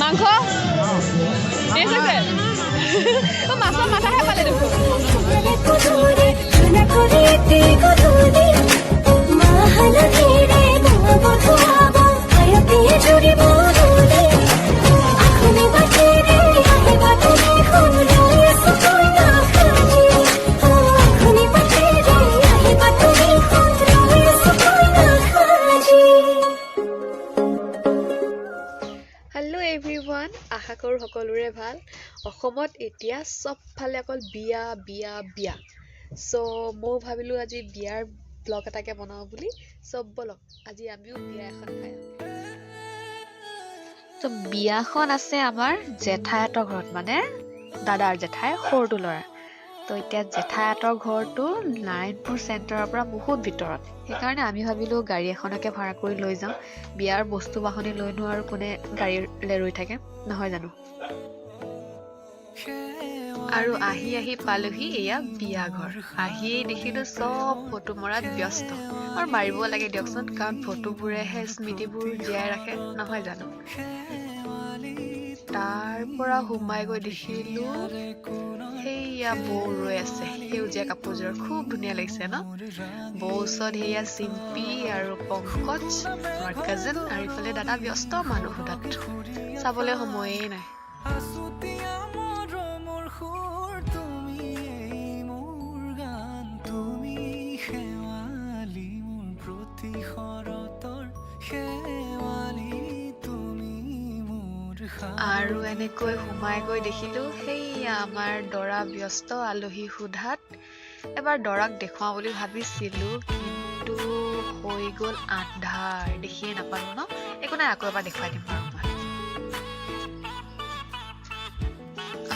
মাংস টেষ্ট আছে মাছৰ মাথাহে পালে দেখোন Hello everyone, আশা কৰো সকলোৰে ভাল অসমত এতিয়া সব ফালে অকল বিয়া বিয়া বিয়া সো মই ভাবিলো আজি বিয়াৰ ব্লগ এটাকে বনাও বুলি সব বলক আজি আমিও বিয়া এখন খাই তো বিয়াখন আছে আমাৰ জেঠাইহঁতৰ ঘৰত মানে দাদাৰ জেঠাই সৰুটো ল'ৰা তো এতিয়া জেঠাইহঁতৰ ঘৰটো নাৰায়ণপুৰ চেণ্টাৰৰ পৰা বহুত ভিতৰত সেইকাৰণে আমি ভাবিলো গাড়ী এখনকে ভাড়া কৰি লৈ যাওঁ বিয়াৰ বস্তু বাহনি লৈ নো আৰু কোনে গাড়ীলে ৰৈ থাকে নহয় জানো আৰু আহি পালোহি এয়া বিয়া ঘৰ আহিয়ে দেখিলো সব ফটো মৰাত ব্যস্ত আৰু মাৰিব লাগে দিয়কচোন কাৰণ ফটোবোৰেহে স্মৃতিবোৰ জীয়াই ৰাখে নহয় জানো তাৰ পৰা সোমাই গৈ দেখিলো সেয়া বৌ ৰৈ আছে সেউজীয়া কাপোৰযোৰ খুব ধুনীয়া লাগিছে ন বৌ ওচৰত সেয়া চিম্পি আৰু পংকজ আমাৰ কাজিন আৰু ইফালে দাদা ব্যস্ত মানুহ সোধাত চাবলৈ সময়েই নাই আৰু এনেকৈ সোমাই গৈ দেখিলো সেয়া আমাৰ দৰা ব্যস্ত আলহী সোধাত এবাৰ দৰাক দেখুৱাও বুলি ভাবিছিলো কিন্তু হৈ গ'ল আন্ধাৰ দেখিয়ে নাপালো ন একো নাই আকৌ এবাৰ দেখুৱাই দিম বাৰু মই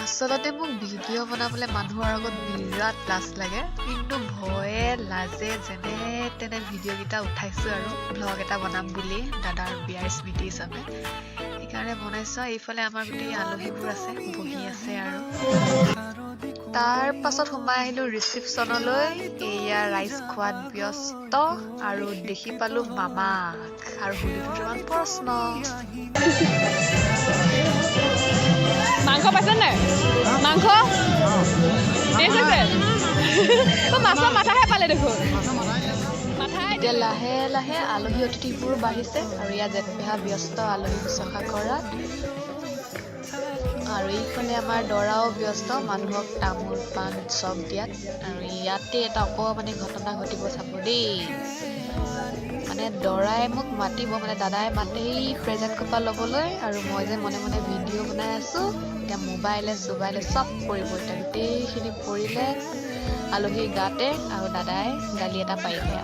আচলতে মোক ভিডিঅ' বনাবলৈ মানুহৰ আগত বিৰাট লাজ লাগে কিন্তু ভয়ে লাজে যেনে তেনে ভিডিঅ' কেইটা উঠাইছো আৰু ব্লগ এটা বনাম বুলি দাদাৰ বিয়াৰ স্মৃতি হিচাপে সেইকাৰণে বনাইছো এইফালে আমাৰ গোটেই আলহীবোৰ আছে বহি আছে আৰু তাৰ পাছত সোমাই আহিলো ৰিচিপশ্যনলৈ এয়া ৰাইজ খোৱাত ব্যস্ত আৰু দেখি পালো মামাক আৰু সুধিলো দুটামান প্ৰশ্ন মাংস পাইছে নাই মাংস টেষ্ট আছে মাছৰ মাথাহে পালে দেখোন এতিয়া লাহে লাহে আলহী অতিথিবোৰ বাঢ়িছে আৰু ইয়াত জেঠপেহা ব্যস্ত আলহী শুশ্ৰূষা কৰাত আৰু এইফালে আমাৰ দৰাও ব্যস্ত মানুহক তামোল পাণ চব দিয়াত আৰু ইয়াতে এটা অকণমানি ঘটনা ঘটিব চাব দেই মানে দৰাই মোক মাতিব মানে দাদাই মাতেই প্ৰেজেণ্ট কোপা ল'বলৈ আৰু মই যে মনে মনে ভিডিঅ' বনাই আছো এতিয়া মোবাইলে চোবাইলে চব পৰিব এতিয়া গোটেইখিনি পৰিলে আলহীৰ গাতে আৰু দাদাই গালি এটা পাৰিলে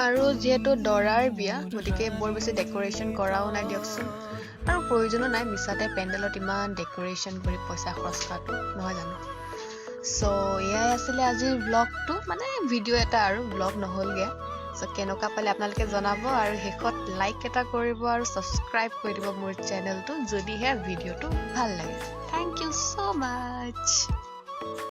আৰু যিহেতু দৰাৰ বিয়া গতিকে বৰ বেছি ডেক'ৰেশ্যন কৰাও নাই দিয়কচোন আৰু প্ৰয়োজনো নাই মিছাতে পেণ্ডেলত ইমান ডেক'ৰেশ্যন কৰি পইচা খৰচ কৰাটো নহয় জানো চ' এয়াই আছিলে আজিৰ ব্লগটো মানে ভিডিঅ' এটা আৰু ব্লগ নহ'লগৈ চ' কেনেকুৱা পালে আপোনালোকে জনাব আৰু শেষত লাইক এটা কৰিব আৰু ছাবস্ক্ৰাইব কৰি দিব মোৰ চেনেলটো যদিহে ভিডিঅ'টো ভাল লাগে থেংক ইউ ছ' মাছ